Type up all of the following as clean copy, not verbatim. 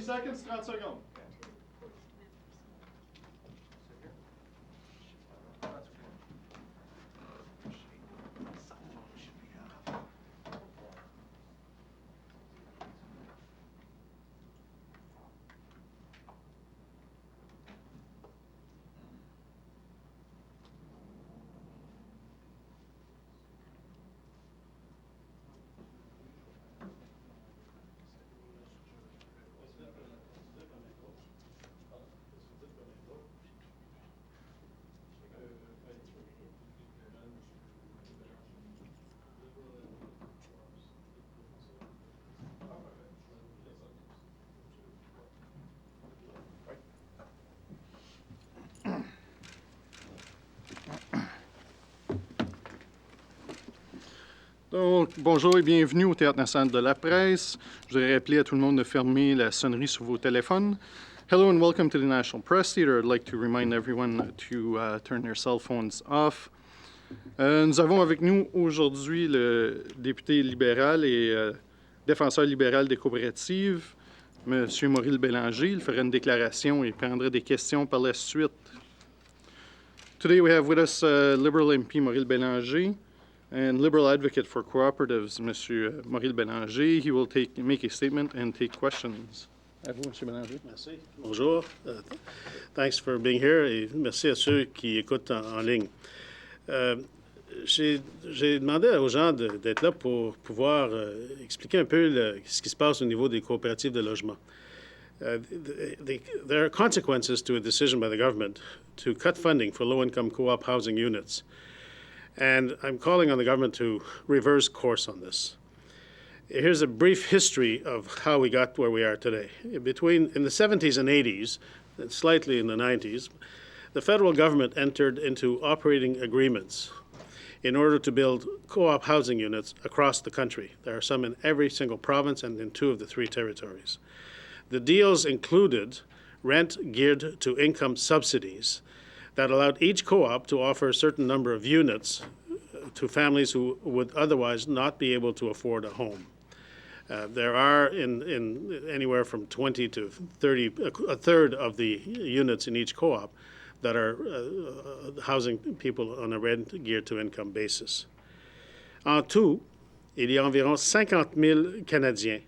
30 seconds, 30 secondes. Donc, bonjour et bienvenue au Théâtre national de la presse. Je voudrais rappeler à tout le monde de fermer la sonnerie sur vos téléphones. Hello and welcome to the National Press Theatre. I'd like to remind everyone to turn their cell phones off. Nous avons avec nous aujourd'hui le député libéral et défenseur libéral des coopératives, M. Mauril Bélanger. Il ferait une déclaration et prendrait des questions par la suite. Today we have with us Liberal MP Mauril Bélanger and Liberal advocate for cooperatives, M. Mauril Bélanger. He will make a statement and take questions. À vous, M. Bélanger. Merci. Bonjour. Thanks for being here et merci à ceux qui écoutent en ligne. J'ai demandé aux gens d'être là pour pouvoir expliquer un peu ce qui se passe au niveau des coopératives de logement. There are consequences to a decision by the government to cut funding for low-income co-op housing units. And I'm calling on the government to reverse course on this. Here's a brief history of how we got where we are today. In the 70s and 80s, and slightly in the 90s, the federal government entered into operating agreements in order to build co-op housing units across the country. There are some in every single province and in 2 of the 3 territories. The deals included rent geared to income subsidies that allowed each co-op to offer a certain number of units to families who would otherwise not be able to afford a home. There are in anywhere from 20 to 30, a third of the units in each co-op that are housing people on a rent geared to income basis. En tout, il y a environ 50 000 Canadiens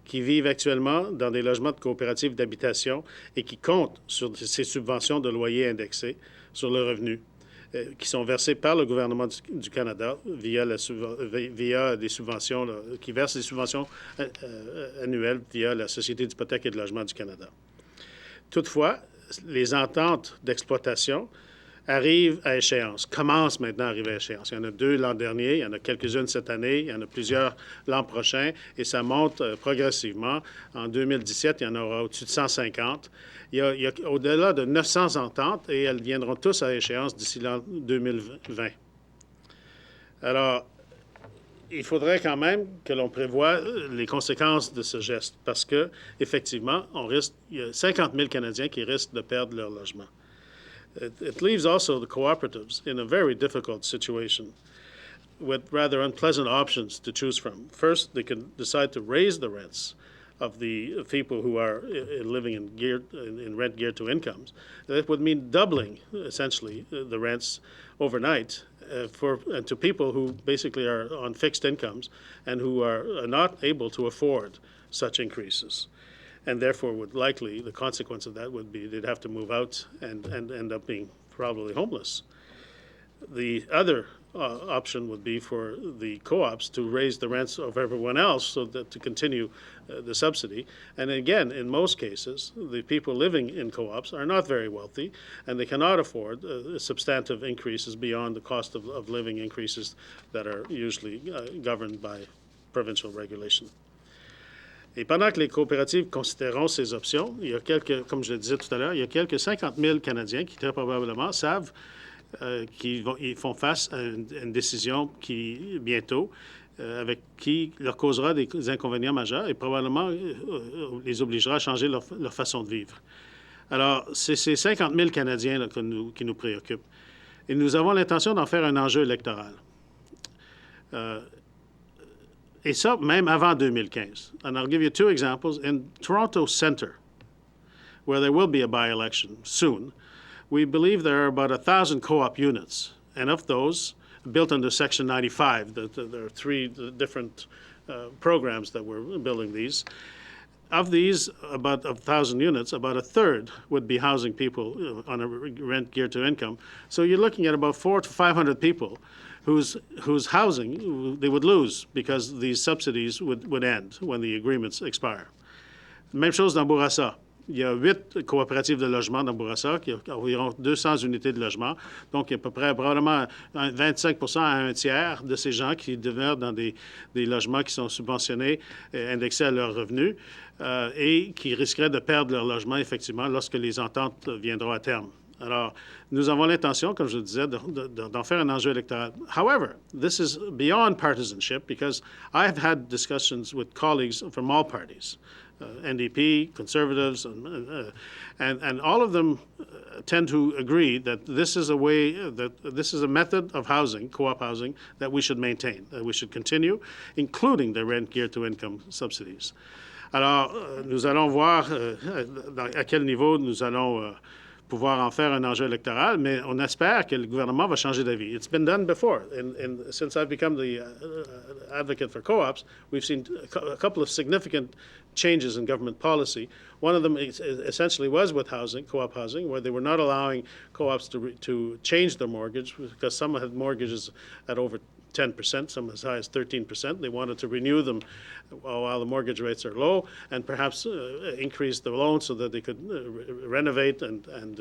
qui vivent actuellement dans des logements de coopératives d'habitation et qui comptent sur ces subventions de loyer indexées sur le revenu qui sont versées par le gouvernement du Canada via des subventions, qui versent des subventions annuelles via la Société d'hypothèque et de logement du Canada. Toutefois, les ententes d'exploitation arrivent à échéance, commencent maintenant à arriver à échéance. Il y en a 2 l'an dernier, il y en a quelques-unes cette année, il y en a plusieurs l'an prochain, et ça monte progressivement. En 2017, il y en aura au-dessus de 150. Il y a au-delà de 900 ententes, et elles viendront tous à échéance d'ici l'an 2020. Alors, il faudrait quand même que l'on prévoie les conséquences de ce geste, parce que effectivement, il y a 50 000 Canadiens qui risquent de perdre leur logement. It leaves also the cooperatives in a very difficult situation with rather unpleasant options to choose from. First, they can decide to raise the rents of the people who are living in rent geared to incomes. That would mean doubling, essentially, the rents overnight to people who basically are on fixed incomes and who are not able to afford such increases. And therefore, the consequence of that would be they'd have to move out and end up being probably homeless. The other option would be for the co-ops to raise the rents of everyone else so that to continue the subsidy. And again, in most cases, the people living in co-ops are not very wealthy, and they cannot afford substantive increases beyond the cost of living increases that are usually governed by provincial regulation. Et pendant que les coopératives considéreront ces options, il y a comme je le disais tout à l'heure, il y a quelques 50 000 Canadiens qui très probablement savent qu'ils font face à une décision qui, bientôt, qui leur causera des inconvénients majeurs et probablement les obligera à changer leur façon de vivre. Alors, c'est ces 50 000 Canadiens là, qui nous préoccupent. Et nous avons l'intention d'en faire un enjeu électoral. Et ça, même avant 2015. And I'll give you two examples. In Toronto Centre, where there will be a by-election soon, we believe there are about 1,000 co-op units. And of those, built under Section 95, there are three different programs that we're building these. Of these, about 1,000 units, about a third would be housing people on a rent geared to income. So you're looking at about 400 to 500 people whose housing they would lose because these subsidies would end when the agreements expire. Même chose dans Bourassa. Il y a 8 coopératives de logement dans Bourassa, qui ont environ 200 unités de logement. Donc, il y a à peu près probablement 25% à un tiers de ces gens qui demeurent dans des logements qui sont subventionnés, indexés à leurs revenus, et qui risqueraient de perdre leur logement, effectivement, lorsque les ententes viendront à terme. Alors, nous avons l'intention, comme je le disais, d'en faire un enjeu électoral. However, this is beyond partisanship because I've had discussions with colleagues from all parties, NDP, conservatives, and all of them tend to agree that this is a way, that this is a method of housing, co-op housing, that we should maintain, that we should continue, including the rent geared to income subsidies. Alors, nous allons voir à quel niveau nous allons pouvoir en faire un enjeu électoral, mais on espère que le gouvernement va changer d'avis. It's been done before. Since I've become the advocate for co-ops, we've seen a couple of significant changes in government policy. One of them essentially was with housing, co-op housing, where they were not allowing co-ops to change their mortgage because some had mortgages at over 10%, some as high as 13%. They wanted to renew them while the mortgage rates are low and perhaps increase the loan so that they could renovate and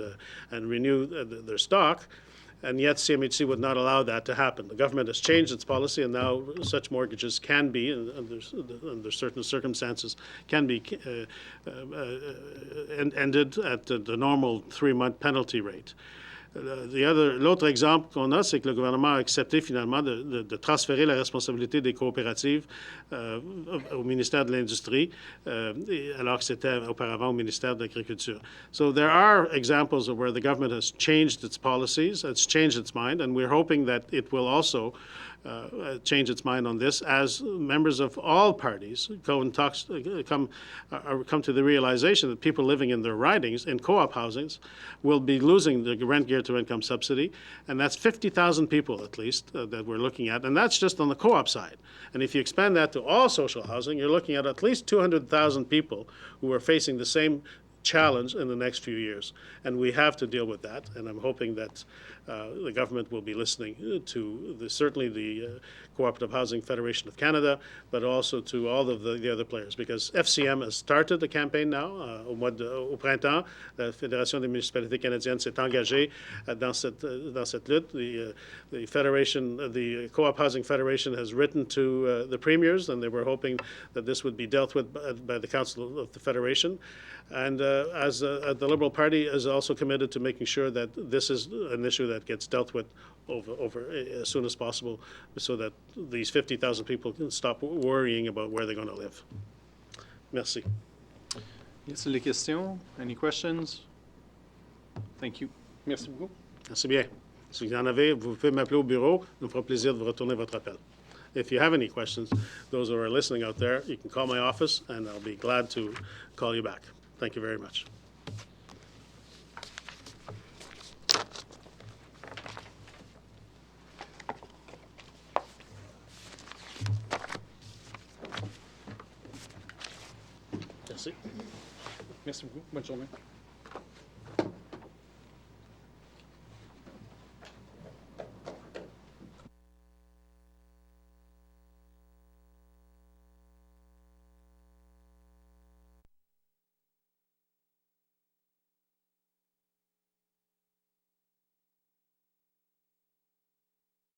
renew their stock. And yet CMHC would not allow that to happen. The government has changed its policy, and now such mortgages can be, under certain circumstances, can be ended at the normal 3-month penalty rate. L'autre exemple qu'on a, c'est que le gouvernement a accepté finalement de transférer la responsabilité des coopératives au ministère de l'Industrie, alors que c'était auparavant au ministère de l'Agriculture. So there are examples of where the government has changed its policies, it's changed its mind, and we're hoping that it will also change its mind on this as members of all parties come to the realization that people living in their ridings in co-op housings will be losing the rent geared to income subsidy, and that's 50,000 people at least that we're looking at, and that's just on the co-op side. And if you expand that to all social housing, you're looking at least 200,000 people who are facing the same challenge in the next few years. And we have to deal with that, and I'm hoping that the government will be listening to certainly the Cooperative Housing Federation of Canada, but also to all of the other players, because FCM has started the campaign now. Au printemps, la Fédération des municipalités canadiennes s'est engagée dans cette lutte. The Co-op Housing Federation has written to the premiers, and they were hoping that this would be dealt with by the Council of the Federation. And the Liberal Party is also committed to making sure that this is an issue that gets dealt with over as soon as possible, so that these 50,000 people can stop worrying about where they're going to live. Merci. Y a-t-il des questions? Any questions? Thank you. Merci beaucoup. Merci bien. Si vous en avez, vous pouvez m'appeler au bureau. Nous fera plaisir de vous retourner votre appel. If you have any questions, those who are listening out there, you can call my office, and I'll be glad to call you back. Thank you very much. Merci. Merci beaucoup. Bonne journée.